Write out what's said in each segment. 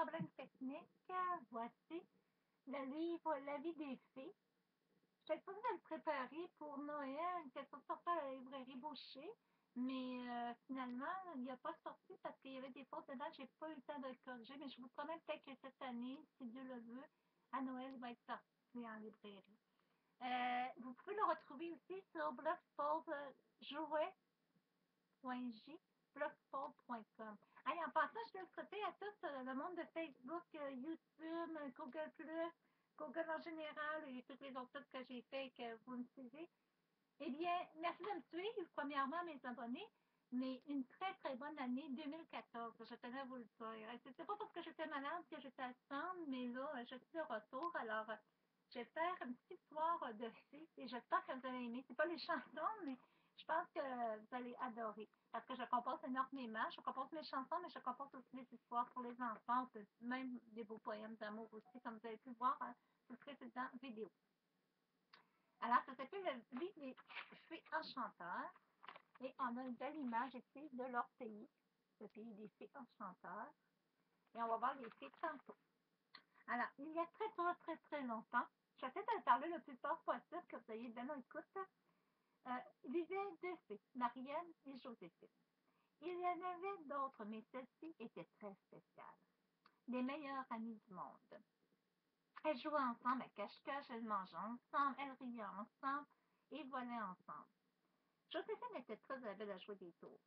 problème technique. Voici le livre La vie des fées. J'étais supposée de le préparer pour Noël, il était sorti à la librairie Boucher, mais finalement, il n'a pas sorti parce qu'il y avait des fautes dedans, j'ai pas eu le temps de le corriger, mais je vous promets peut-être que cette année, si Dieu le veut, à Noël, il va être sorti en librairie. Vous pouvez le retrouver aussi sur blogspot jouet.j, blogspot.com. Allez, en passant, je veux le souhaiter à tous le monde de Facebook, YouTube, Google+, Google en général et toutes les autres trucs que j'ai fait et que vous me suivez. Eh bien, merci de me suivre, premièrement, mes abonnés, mais une très, très bonne année 2014. Je tenais à vous le dire. C'était pas parce que j'étais malade que j'étais absente, mais là, je suis de retour. Alors, je vais faire une petite histoire de fées et j'espère que vous allez aimer. C'est pas les chansons, mais je pense que vous allez adorer. Parce que je compose énormément. Je compose mes chansons, mais je compose aussi des histoires pour les enfants, même des beaux poèmes d'amour aussi, comme vous avez pu voir sur le précédent vidéo. Alors, ça s'appelle le livre des fées enchanteurs. Et on a une belle image ici de leur pays, le pays des fées enchanteurs. Et on va voir les fées tantôt. Alors, il y a très, très, très, très longtemps, j'essaie de parler le plus fort possible, que vous ayez bien écoute. Il vivaient deux fées, Marianne et Joséphine. Il y en avait d'autres, mais celle-ci était très spéciale. Les meilleures amies du monde. Elles jouaient ensemble à cache-cache, elles mangeaient ensemble, elles riaient ensemble et volaient ensemble. Joséphine était très habile à jouer des tours.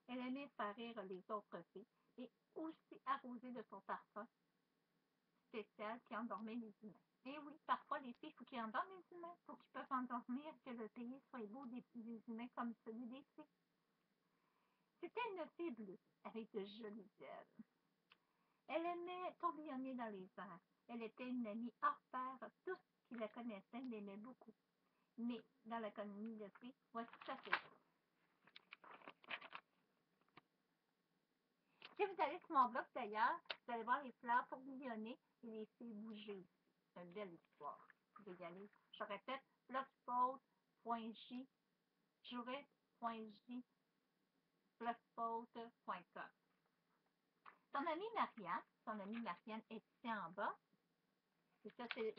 Elle aimait faire rire les autres filles et aussi arroser de son parfum spécial qui endormait les humains. Et oui, parfois les filles, il faut qu'ils endorment les humains pour qu'ils peuvent endormir, que le pays soit beau des humains comme celui des filles. C'était une fille bleue avec de jolies ailes. Elle aimait tourbillonner dans les airs. Elle était une amie hors pair. Tous qui la connaissaient l'aimaient beaucoup. Mais dans la colonie de fées, voici sa chose. Si vous allez sur mon blog d'ailleurs, vous allez voir les fleurs tourbillonner et les filles bouger aussi. C'est une belle histoire. Vous pouvez y aller. Je répète, blogspot.j, jouet.j, blogspot.com. Son amie Marianne est ici en bas. Et ça, c'est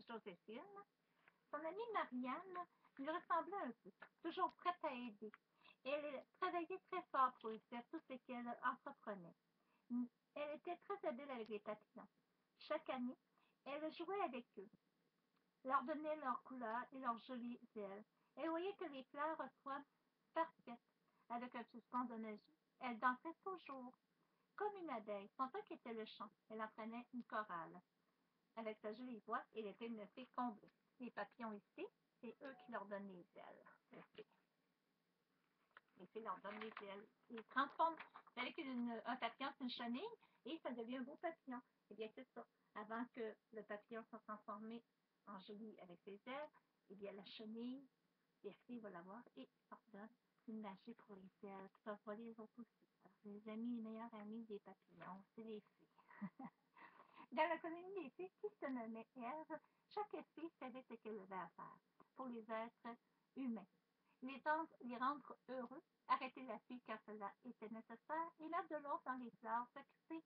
Joséphine. Son amie Marianne lui ressemblait un peu, toujours prête à aider. Elle travaillait très fort pour réussir tout ce qu'elle entreprenait. Elle était très habile avec les papillons. Chaque année, elle jouait avec eux, leur donnait leurs couleurs et leurs jolies ailes. Elle voyait que les fleurs soient parfaites, avec un suspens de magie. Elle dansait toujours, comme une abeille. Son truc était le chant. Elle apprenait une chorale. Avec sa jolie voix, elle était une fée comblée. Les papillons ici, c'est eux qui leur donnent les ailes. Les filles leur donnent les ailes. Ils transforment. Vous savez qu'un papillon, c'est une chenille, et ça devient un beau papillon. Eh bien, c'est ça. Avant que le papillon soit transformé en joli avec ses ailes, eh bien, la chenille, les filles vont l'avoir et leur donnent une magie pour les ailes, qui peuvent voler les autres aussi. Alors, les amis, les meilleurs amis des papillons, c'est les filles. Dans la colonie des filles qui se nommait Ève, chaque fille savait ce qu'elle avait à faire pour les êtres humains. Les rendre heureux, arrêter la fille quand cela était nécessaire et mettre de l'eau dans les fleurs, s'occuper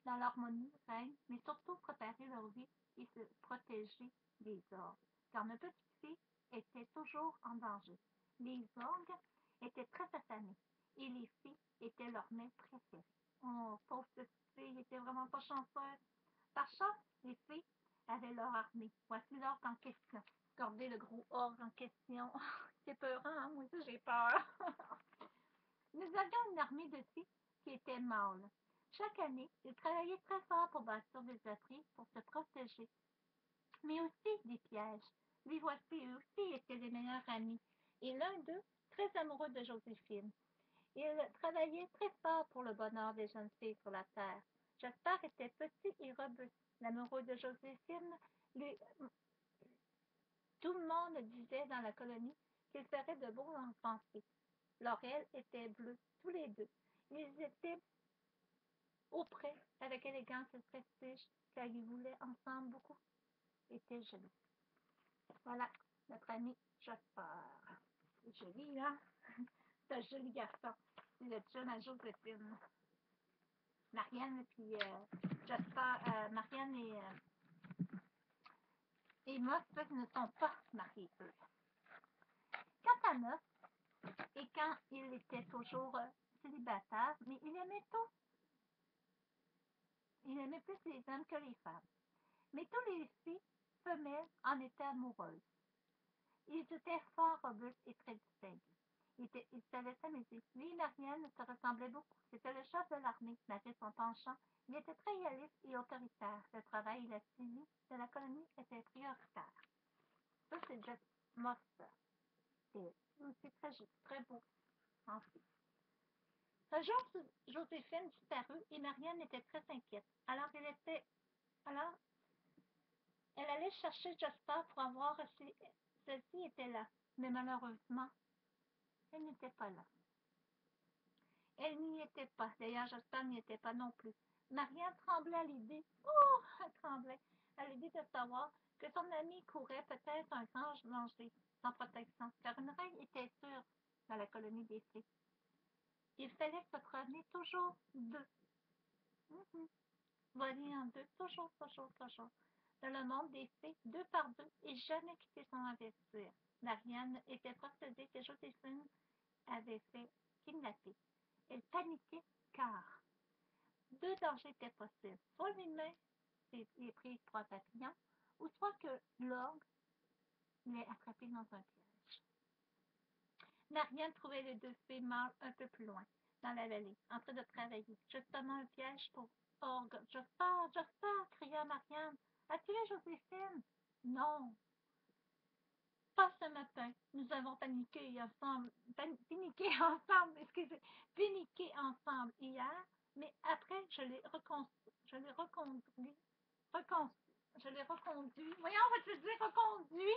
dans l'harmonie règne, mais surtout préparer leur vie et se protéger des orgues. Car nos petites filles étaient toujours en danger. Les orgues étaient très affamés et les filles étaient leurs mets préférés. Oh, pauvre petite fille, était vraiment pas chanceuse. Par chance, les filles avaient leur armée. Voici l'orgue en question. Regardez le gros orgue en question. C'est peurant, hein? Moi aussi j'ai peur. Nous avions une armée de filles qui étaient mâles. Chaque année, ils travaillaient très fort pour bâtir des abris pour se protéger, mais aussi des pièges. Les voici, eux aussi étaient les meilleurs amis. Et l'un d'eux, très amoureux de Joséphine. Il travaillait très fort pour le bonheur des jeunes filles sur la terre. Jasper était petit et robuste. L'amoureux de Joséphine, lui, tout le monde disait dans la colonie qu'ils feraient de beaux enfants. Leurs ailes étaient bleues, tous les deux. Ils étaient auprès, avec élégance et prestige, car ils voulaient ensemble beaucoup. Étaient jolis. Voilà, notre ami Jasper. C'est joli, hein? C'est un joli garçon. C'est le jeune à Joséphine. Marianne puis Marianne et Moss ne sont pas mariés, eux. Quant à Moss, et quand il était toujours célibataire, mais il aimait tout. Il aimait plus les hommes que les femmes. Mais tous les filles femelles en étaient amoureuses. Ils étaient fort robustes et très distingués. Ils savaient s'amuser. Lui et Marianne se ressemblaient beaucoup. C'était le chef de l'armée, malgré son penchant. Il était très réaliste et autoritaire. Le travail et la suivi de la colonie étaient prioritaires. Ça, c'est Jeff Moss. C'est aussi très beau ensuite. Un jour, Joséphine disparut et Marianne était très inquiète. Alors, elle allait chercher Jasper pour voir si celle-ci était là. Mais malheureusement, elle n'était pas là. Elle n'y était pas. D'ailleurs, Jasper n'y était pas non plus. Marianne tremblait à l'idée. Oh, elle tremblait à l'idée de savoir que son ami courait peut-être un grand danger sans protection, car une règle était sûre dans la colonie des fées. Il fallait se promener toujours deux. Voler en deux, toujours. Dans le monde des fées, deux par deux, et jamais quitter son investir. Marianne était persuadée que Joséphine avait fait kidnapper. Elle paniquait car deux dangers étaient possibles. Soit l'humain est pris pour un papillon, ou soit que l'orgue l'ait attrapé dans un piège. Marianne trouvait les deux filles mâles un peu plus loin, dans la vallée, en train de travailler. Justement un piège pour orgue. Jasper, cria Marianne. As-tu tué Joséphine? Non, pas ce matin. Nous avons paniqué ensemble hier, mais après, je l'ai reconduit, je l'ai reconduit, voyons, je dire reconduit,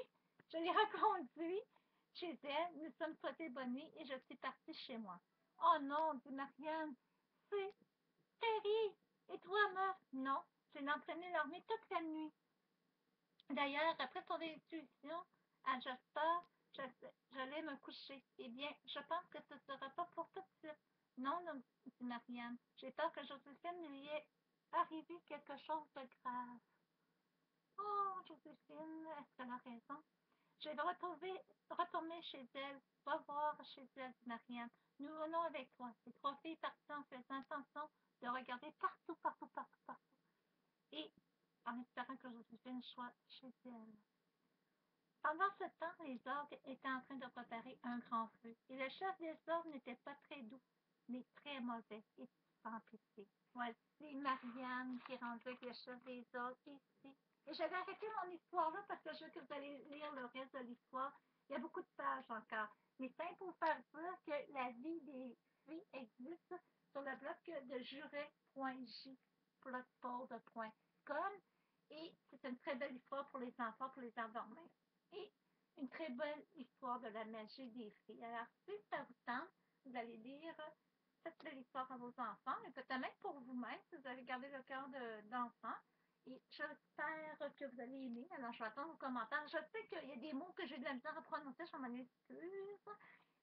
je l'ai reconduit chez elle, nous sommes souhaités bonne nuit et je suis partie chez moi. Oh non, dit Marianne, c'est terrible. Et toi, Meuf? Non, j'ai entraîné l'armée toute la nuit. D'ailleurs, après ton intuition à Jasper, j'allais me coucher. Eh bien, je pense que ce ne sera pas pour tout de suite. Non, dit Marianne. J'ai peur que Joséphine lui ait arrivé quelque chose de grave. Oh, Joséphine, est-ce qu'elle a raison? Je vais retourner chez elle. Va voir chez elle, dit Marianne. Nous venons avec toi. Les trois filles partent en faisant attention de regarder partout. Et en espérant que Joséphine soit chez elle. Pendant ce temps, les orgues étaient en train de préparer un grand feu. Et le chef des orgues n'était pas très doux, mais très mauvais et sans pitié. Voici Marianne qui est rendue avec le chef des orgues ici. Et j'avais arrêté mon histoire là parce que je veux que vous allez lire le reste de l'histoire. Il y a beaucoup de pages encore. Mais c'est pour faire dire que la vie des filles existe sur le blog de juret.j, blogspot.com. Et c'est une très belle histoire pour les enfants, pour les endormir. Et une très belle histoire de la magie des filles. Alors, si ça vous tente, vous allez lire cette belle histoire à vos enfants, mais peut-être même pour vous-même, si vous avez gardé le cœur d'enfant. Et j'espère que vous allez aimer. Alors, je vais attendre vos commentaires. Je sais qu'il y a des mots que j'ai de la misère à prononcer, je m'en excuse.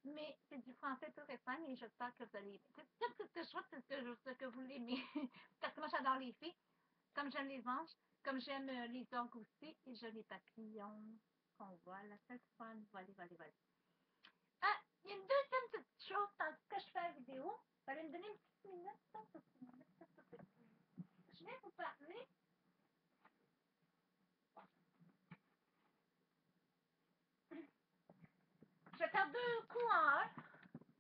Mais c'est du français peu récent et j'espère que vous allez aimer. C'est tout ce que je souhaite, c'est ce que vous l'aimez. Parce que moi, j'adore les filles, comme j'aime les anges, comme j'aime les orgues aussi, et je les papillons qu'on voit là, c'est fun. Voilà. Ah, il y a une deuxième petite chose, tandis que je fais la vidéo. Vous allez me donner une petite minute, ça, je vais vous parler. Je vais faire deux coups en un,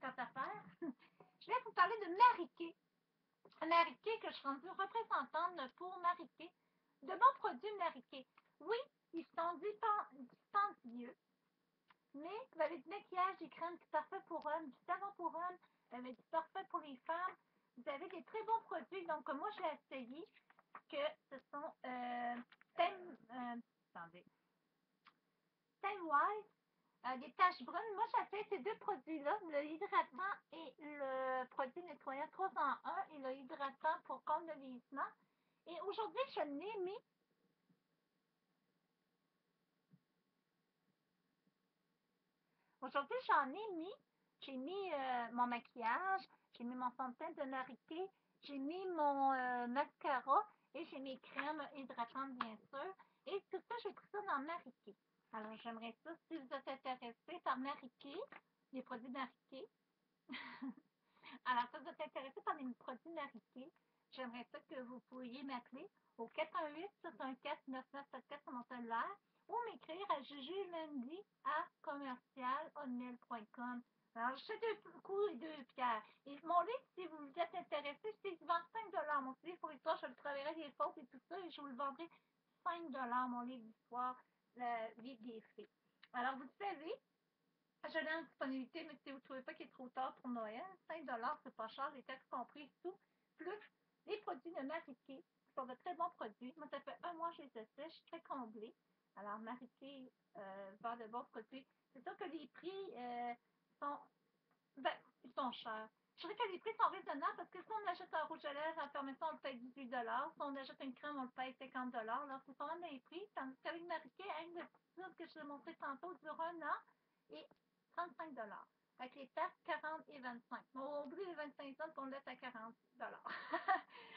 tant à faire. Je vais vous parler de Mariquet. Mariquet, que je suis rendue représentante pour Mariquet. De bons produits Mariquet. Oui, ils sont dispendieux. Mais vous avez du maquillage, des crèmes du parfait pour hommes, du savon pour hommes, du parfait pour les femmes. Vous avez des très bons produits. Donc, moi, j'ai essayé que ce sont attendez. Wise, des taches brunes. Moi, j'ai fait ces deux produits-là, le hydratant et le produit nettoyant 3 en 1 et le hydratant pour contre le vieillissement. Et aujourd'hui, je l'ai mis. Aujourd'hui, j'en ai mis. J'ai mis mon maquillage. J'ai mis mon fond de teint de Mary Kay, j'ai mis mon mascara et j'ai mes crèmes hydratantes, bien sûr. Et tout ça, j'ai pris ça dans Mary Kay. Alors, j'aimerais ça, si vous êtes intéressé par Mary Kay, les produits Mary Kay. Alors, si vous êtes intéressé par les produits Mary Kay, j'aimerais ça que vous pourriez m'appeler au 418-614-9974 sur mon cellulaire ou m'écrire à jujulendi@commercialhotmail.com. Alors, je fais deux coups et deux pierres. Et mon livre, si vous êtes intéressé, c'est vend 5 $. Mon livre pour l'histoire, je le travaillerai des fautes et tout ça, et je vous le vendrai 5 $, mon livre d'histoire, La vie des fées. Alors, vous savez, je l'ai en disponibilité, mais si vous ne trouvez pas qu'il est trop tard pour Noël, 5 $, c'est pas cher, les taxes comprises, tout. Plus les produits de Mary Kay, qui sont de très bons produits. Moi, ça fait un mois que je les essaie, je suis très comblée. Alors, Mary Kay vend de bons produits. C'est sûr que les prix sont, ben, ils sont chers. Je dirais que les prix sont raisonnables parce que si on achète un rouge à lèvres en pharmacie, on le paye 18 $. Si on achète une crème, on le paye 50 $. Alors, c'est quand même des prix. Tandis qu'avec Mary Kay, avec le petit tube que je vous ai montré tantôt, dure un an et 35 $. Avec les taxes, 40 et 25. On oublie les 25 cents qu'on laisse à 40 $.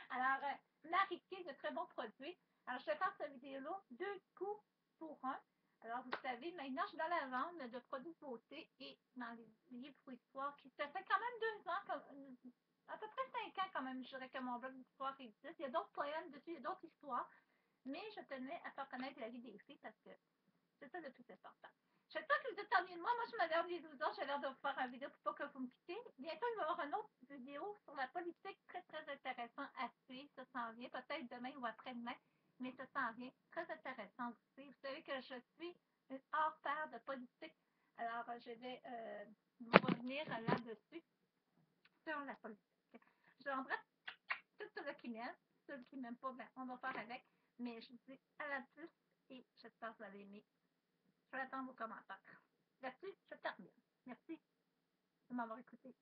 Alors, Mary Kay, de très bons produits. Alors, je vais faire cette vidéo-là, 2 coups pour un. Alors, vous savez, maintenant, je suis dans la vente de produits de beauté et dans les livres pour histoire. Ça fait quand même 2 ans, à peu près 5 ans quand même, je dirais que mon blog d'histoire existe. Il y a d'autres poèmes dessus, il y a d'autres histoires. Mais je tenais à faire connaître la vie des filles parce que c'est ça le plus important. J'espère que vous êtes ennuyés de moi. Moi, je m'avais envie de vous dire, j'ai l'air de vous faire une vidéo pour pas que vous me quittez. Bientôt, il va y avoir une autre vidéo sur la politique très, très intéressant à suivre. Ça s'en vient, peut-être demain ou après-demain, mais ça s'en vient. Très intéressant aussi. Vous savez que je suis une hors-pair de politique. Alors, je vais vous revenir là-dessus sur la politique. Je embrasse tous ceux qui m'aiment. Ceux qui ne m'aiment pas, ben, on va faire avec. Mais je vous dis à la plus et j'espère que vous allez aimer. Je vais attendre vos commentaires. Là-dessus, je termine. Merci de m'avoir écouté.